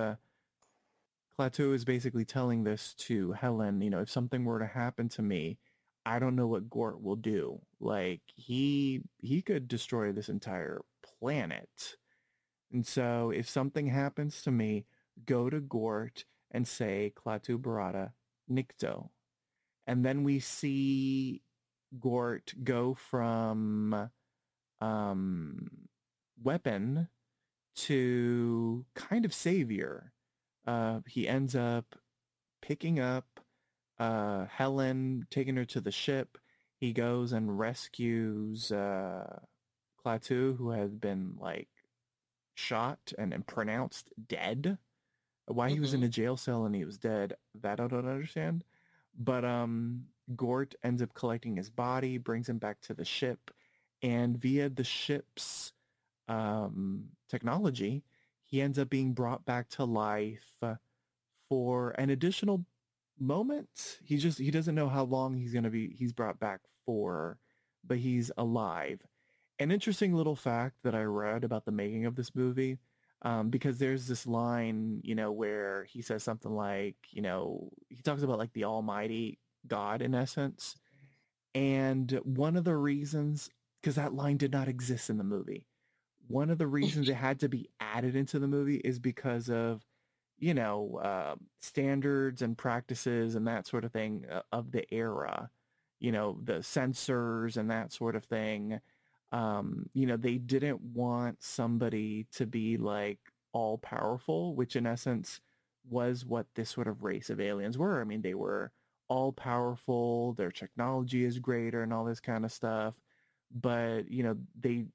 Klaatu is basically telling this to Helen, if something were to happen to me, I don't know what Gort will do. Like he could destroy this entire planet. And so if something happens to me, go to Gort and say Klaatu Barada Nikto. And then we see Gort go from um, weapon to kind of savior. He ends up picking up Helen, taking her to the ship. He goes and rescues Klaatu, who has been like shot and pronounced dead. Why he was in Mm-hmm. a jail cell and he was dead, that I don't understand. But Gort ends up collecting his body, brings him back to the ship, and via the ship's technology, he ends up being brought back to life for an additional moment. He doesn't know how long he's brought back for, but he's alive. An interesting little fact that I read about the making of this movie, because there's this line, where he says something like, he talks about like the Almighty God in essence. And one of the reasons, because that line did not exist in the movie, one of the reasons it had to be added into the movie is because of, standards and practices and that sort of thing of the era, the censors and that sort of thing. They didn't want somebody to be like all powerful, which in essence was what this sort of race of aliens were. I mean, they were all powerful, their technology is greater and all this kind of stuff. But, they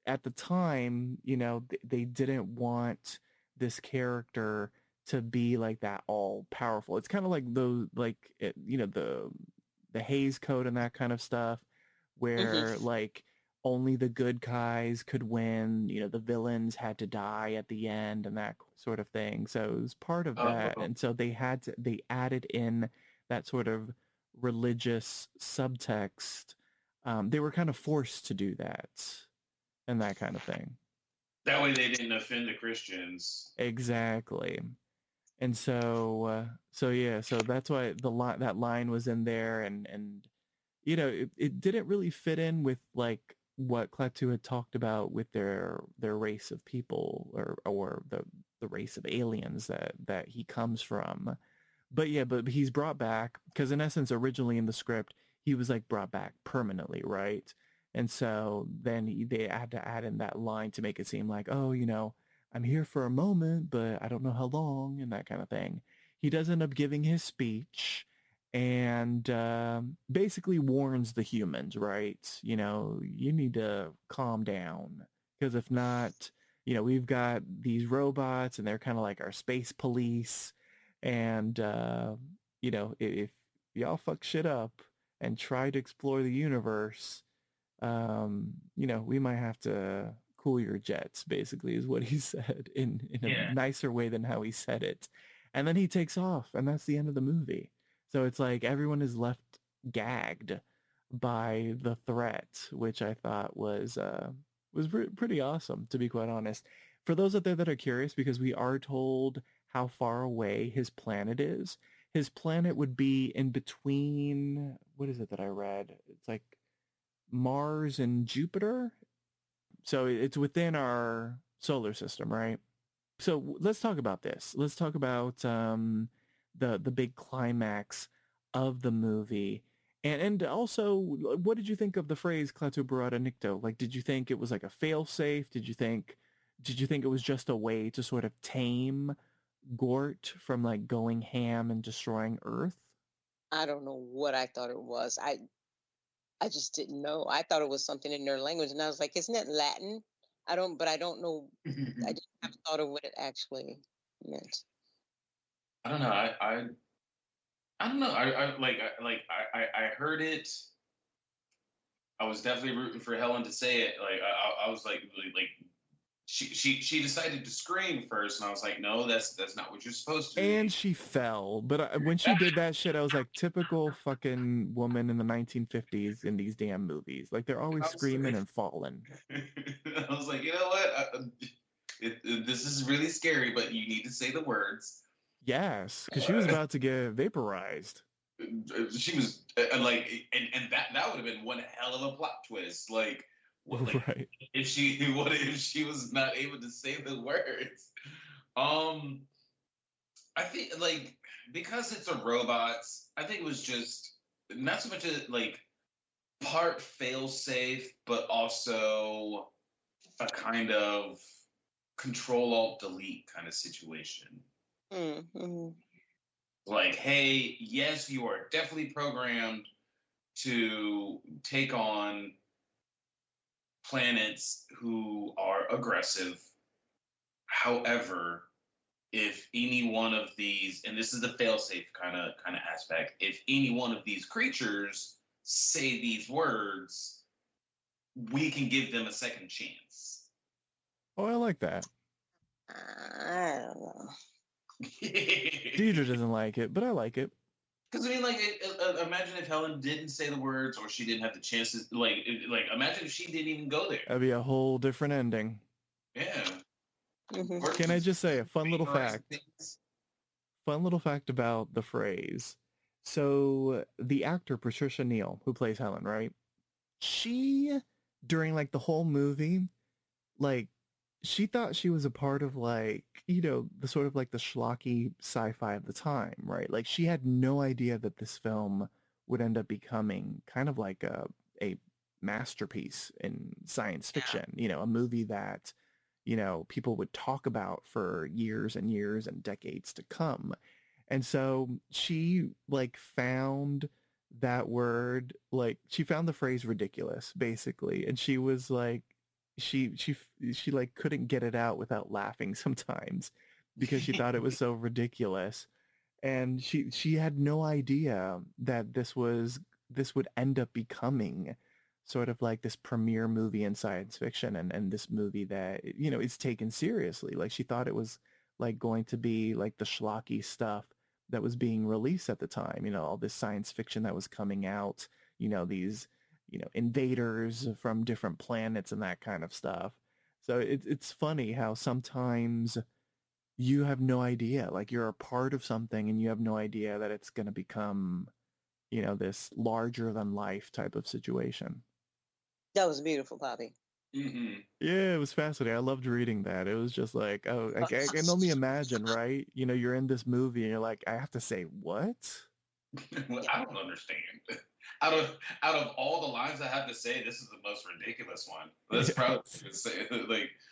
at the time, they didn't want this character to be like that all powerful. It's kind of like those, like, the Hays Code and that kind of stuff, where Mm-hmm. like only the good guys could win, the villains had to die at the end and that sort of thing. So it was part of that. Oh, And so they added in that sort of religious subtext. They were kind of forced to do that and that kind of thing. that way they didn't offend the Christians. Exactly. And so yeah, so that's why that line was in there, and it didn't really fit in with like what Klaatu had talked about with their race of people, or the race of aliens that he comes from. But yeah, but he's brought back because in essence, originally in the script, he was like brought back permanently, right? And so then they had to add in that line to make it seem like, oh, I'm here for a moment, but I don't know how long, and that kind of thing. He does end up giving his speech and basically warns the humans, right? You need to calm down because if not, we've got these robots and they're kind of like our space police, and if y'all fuck shit up and try to explore the universe, we might have to cool your jets, basically, is what he said in a Yeah. nicer way than how he said it. And then he takes off, and that's the end of the movie. So it's like everyone is left gagged by the threat, which I thought was pretty awesome, to be quite honest. For those out there that are curious, because we are told how far away his planet is, his planet would be in between, what is it that I read? It's like Mars and Jupiter. So it's within our solar system, right? So let's talk about this. Let's talk about the big climax of the movie. And also, what did you think of the phrase "Klaatu Barada Nikto"? Like, did you think it was like a failsafe? Did you think it was just a way to sort of tame Gort from like going ham and destroying Earth? I don't know what I thought it was. I just didn't know. I thought it was something in their language, and I was like, "Isn't it Latin?" But I don't know. I didn't have thought of what it actually meant. I don't know. I don't know. I heard it. I was definitely rooting for Helen to say it. Like I was like she decided to scream first, and I was like, no, that's not what you're supposed to And be. she fell. But when she did that shit, I was like, typical fucking woman in the 1950s in these damn movies. Like, they're always I was screaming like, and falling. I was like, you know what? This is really scary, but you need to say the words. Yes, because she was about to get vaporized. she was like, and that would have been one hell of a plot twist. Like, what, like Right. if she what if she was not able to say the words? Um, I think like because it's a robot, I think it was just not so much a, like part fail safe, but also a kind of control alt delete kind of situation. Mm-hmm. Like, hey, yes, you are definitely programmed to take on planets who are aggressive. However, if any one of these, and this is the failsafe kind of aspect, if any one of these creatures say these words, we can give them a second chance. Oh, I like that. I don't know. Deidre doesn't like it, but I like it. Because I mean, like, imagine if Helen didn't say the words, or she didn't have the chances. Like, imagine if she didn't even go there. That'd be a whole different ending. Yeah. Mm-hmm. Can I just say a fun little Or fact? things. Fun little fact about the phrase. So the actor Patricia Neal, who plays Helen, right? She, during like the whole movie, like she thought she was a part of like, the sort of like the schlocky sci-fi of the time, right? Like she had no idea that this film would end up becoming kind of like a masterpiece in science fiction, a movie that, people would talk about for years and years and decades to come. And so she like found that word, like she found the phrase ridiculous basically. And she was like, she like couldn't get it out without laughing sometimes because she thought it was so ridiculous. And she had no idea that this would end up becoming sort of like this premiere movie in science fiction and this movie that, is taken seriously. Like she thought it was like going to be like the schlocky stuff that was being released at the time, all this science fiction that was coming out, these, invaders from different planets and that kind of stuff. So it's funny how sometimes you have no idea, like you're a part of something and you have no idea that it's going to become, this larger than life type of situation. That was beautiful, Poppy. Mm-hmm. Yeah, it was fascinating. I loved reading that. It was just like, oh, I can only imagine, right? You're in this movie and you're like, I have to say what? Well, I don't understand. Out of all the lines I have to say, this is the most ridiculous one. That's probably say.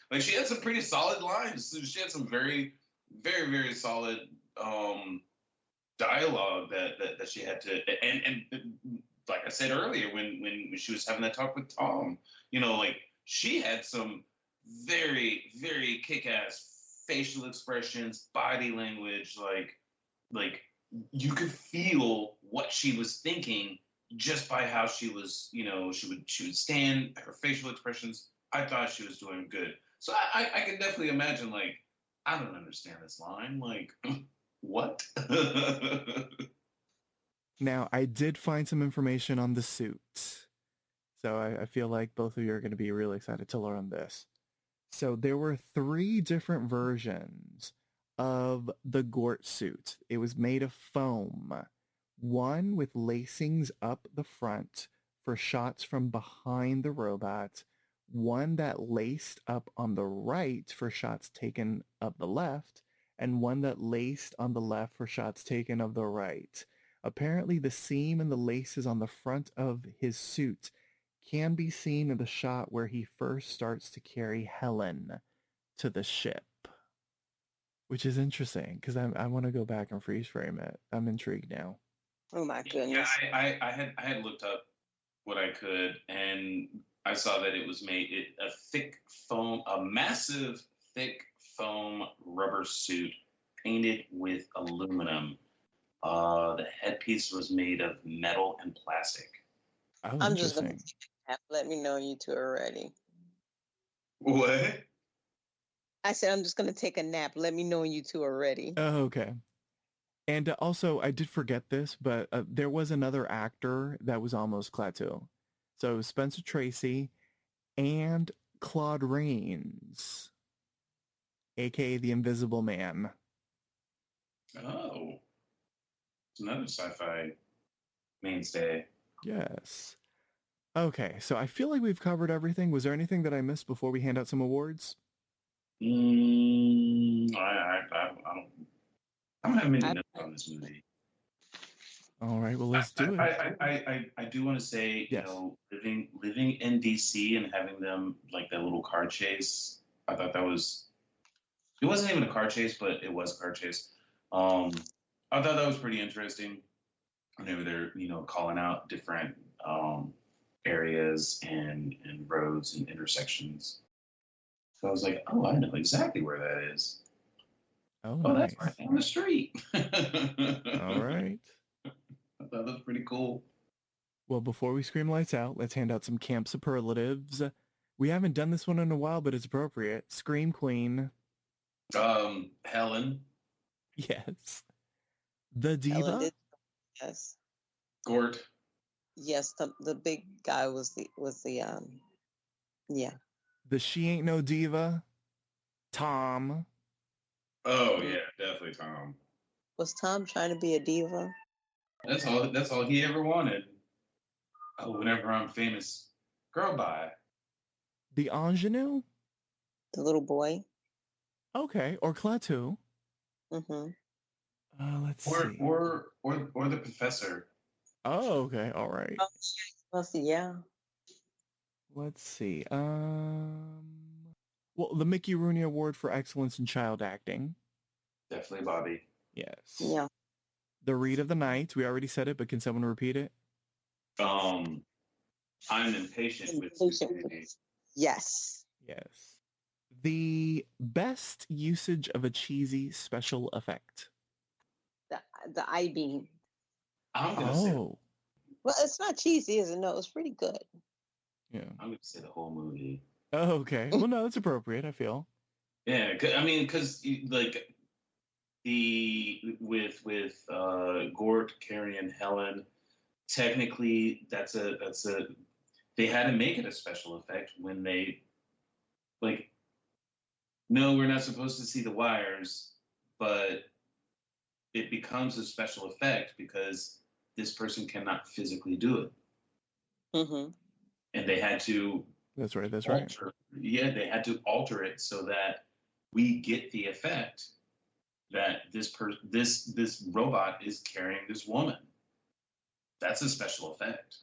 Like she had some pretty solid lines. She had some very, very, very solid dialogue that she had to, and like I said earlier, when she was having that talk with Tom, like she had some very, very kick-ass facial expressions, body language, like you could feel what she was thinking just by how she was, she would stand, her facial expressions. I thought she was doing good. So I can definitely imagine, like, I don't understand this line. Like, what? Now, I did find some information on the suit. So I feel like both of you are going to be really excited to learn this. So there were 3 different versions of the Gort suit. It was made of foam. One with lacings up the front for shots from behind the robot. One that laced up on the right for shots taken of the left. And one that laced on the left for shots taken of the right. Apparently the seam and the laces on the front of his suit can be seen in the shot where he first starts to carry Helen to the ship. Which is interesting, because I want to go back and freeze frame it. I'm intrigued now. Oh my goodness. Yeah, I had looked up what I could, and I saw that it was made a thick foam, a massive thick foam rubber suit painted with aluminum. The headpiece was made of metal and plastic. Oh, I'm just gonna interesting. let me know you two are ready. What? I said I'm just gonna take a nap. Let me know when you two are ready. Oh, okay. And also, I did forget this, but there was another actor that was almost Klaatu. So it was Spencer Tracy and Claude Rains, aka the Invisible Man. Oh, it's another sci-fi mainstay. Yes. Okay, so I feel like we've covered everything. Was there anything that I missed before we hand out some awards? I don't have many I, notes on this movie. All right, well, let's do it. I do want to say, Yes. living in DC and having them like that little car chase. I thought that was it wasn't even a car chase, but it was a car chase. Um, I thought that was pretty interesting. And they were there, calling out different areas and roads and intersections. So I was like, oh, I know exactly where that is. Oh, Oh, nice. that's right down the street. All right. I thought that was pretty cool. Well, before we scream lights out, let's hand out some camp superlatives. We haven't done this one in a while, but it's appropriate. Scream Queen. Helen. Yes. The Helen Diva. did, yes. Gort. Yes, the big guy was the yeah. The She Ain't No Diva. Tom. Oh yeah, definitely Tom. Was Tom trying to be a diva? That's all he ever wanted. Oh, whenever I'm famous, girl, bye. The Ingenue. The little boy? Okay, or Klaatu. Mm-hmm. Let's Or see. or the professor. Oh, okay, all right. Well, yeah. Let's see. Well, the Mickey Rooney Award for Excellence in Child Acting. Definitely Bobby. Yes. Yeah. The Read of the Night. We already said it, but can someone repeat it? I'm impatient with Impatient stupidity. with- Yes. Yes. The best usage of a cheesy special effect. The I-beam. I'm gonna say Oh, Well, it's not cheesy, is it? No, it's pretty good. yeah. I'm gonna say the whole movie. Oh, okay. Well, no, it's appropriate, I feel. Yeah, because like with Gort, Carrie, and Helen, technically that's a they had to make it a special effect when they like no, we're not supposed to see the wires, but it becomes a special effect because this person cannot physically do it. Mm-hmm. And they had to That's right. they had to alter it so that we get the effect that this robot is carrying this woman. That's a special effect.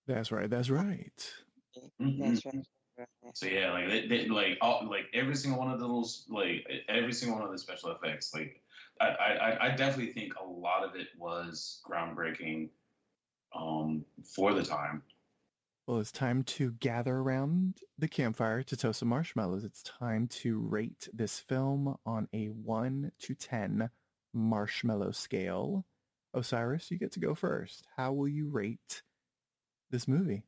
That's right. Mhm. That's right. So yeah, like like every single one of those, like every single one of the special effects, like I definitely think a lot of it was groundbreaking for the time. Well, it's time to gather around the campfire to toast some marshmallows. It's time to rate this film on a 1 to 10 marshmallow scale. Osiris, you get to go first. How will you rate this movie?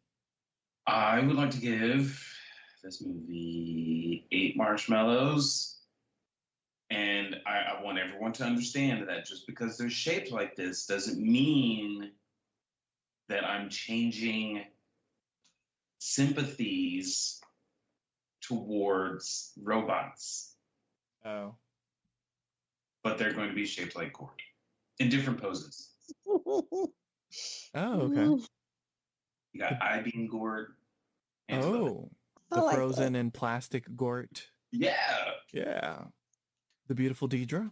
I would like to give this movie 8 marshmallows. And I want everyone to understand that just because they're shaped like this doesn't mean that I'm changing sympathies towards robots. Oh. But they're going to be shaped like Gort in different poses. Oh, okay. You got I-beam Gort. Oh, the like frozen and plastic Gort. Yeah. Yeah. The beautiful Deidre.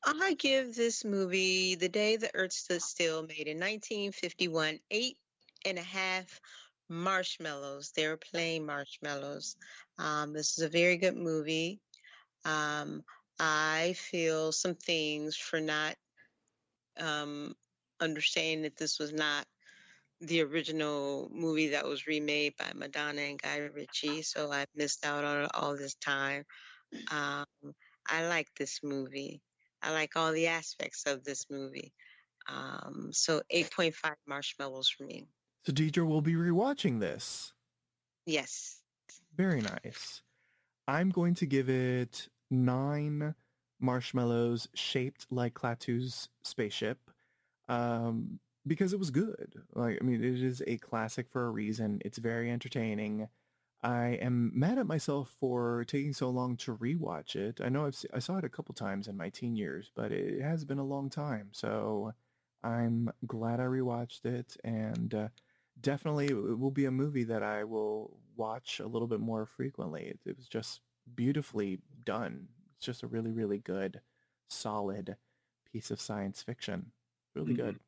I give this movie The Day the Earth Stood Still, made in 1951, 8.5 marshmallows. They were plain marshmallows. This is a very good movie. I feel some things for not understanding that this was not the original movie that was remade by Madonna and Guy Ritchie, so I missed out on it all this time. Um, I like this movie. I like all the aspects of this movie. So 8.5 marshmallows for me. So Deidre will be rewatching this. Yes. Very nice. I'm going to give it 9 marshmallows shaped like Klaatu's spaceship, because it was good. Like, I mean, it is a classic for a reason. It's very entertaining. I am mad at myself for taking so long to rewatch it. I know I saw it a couple times in my teen years, but it has been a long time. So I'm glad I rewatched it, and definitely it will be a movie that I will watch a little bit more frequently. It was just beautifully done. It's just a really, really good, solid piece of science fiction. Really good.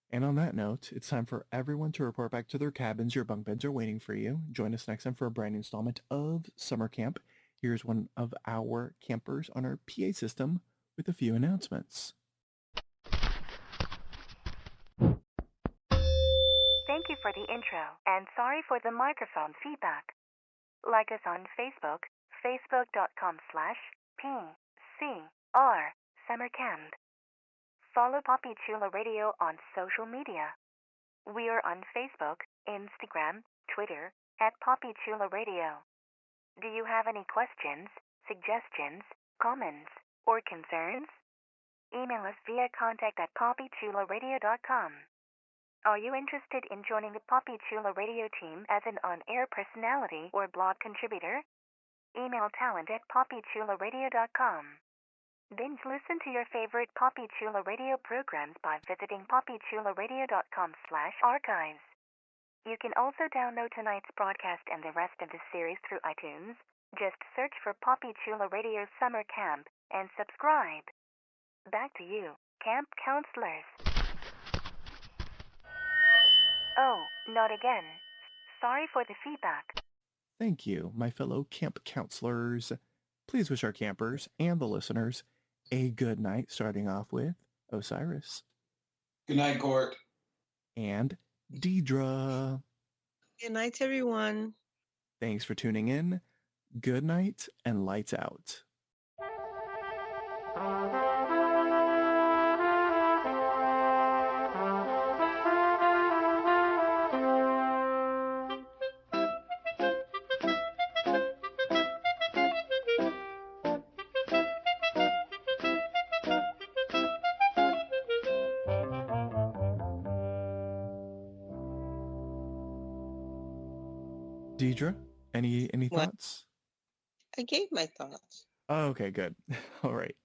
And on that note, it's time for everyone to report back to their cabins. Your bunk beds are waiting for you. Join us next time for a brand new installment of Summer Camp. Here's one of our campers on our PA system with a few announcements. Thank you for the intro, and sorry for the microphone feedback. Like us on Facebook, facebook.com/PCR Summer Camp. Follow Poppy Chula Radio on social media. We are on Facebook, Instagram, Twitter, at Poppy Chula Radio. Do you have any questions, suggestions, comments, or concerns? Email us via contact@poppychularadio.com. Are you interested in joining the Poppy Chula Radio team as an on-air personality or blog contributor? Email talent@poppychularadio.com. Binge listen to your favorite Poppy Chula Radio programs by visiting poppychularadio.com/archives. You can also download tonight's broadcast and the rest of the series through iTunes. Just search for Poppy Chula Radio Summer Camp and subscribe. Back to you, camp counselors. Oh, not again. Sorry for the feedback. Thank you, my fellow camp counselors. Please wish our campers and the listeners a good night, starting off with Osiris. Good night, Gort. And Deidre. Good night, everyone. Thanks for tuning in. Good night and lights out. Deidre, any What? thoughts? I gave my thoughts. Oh, okay, good. All right.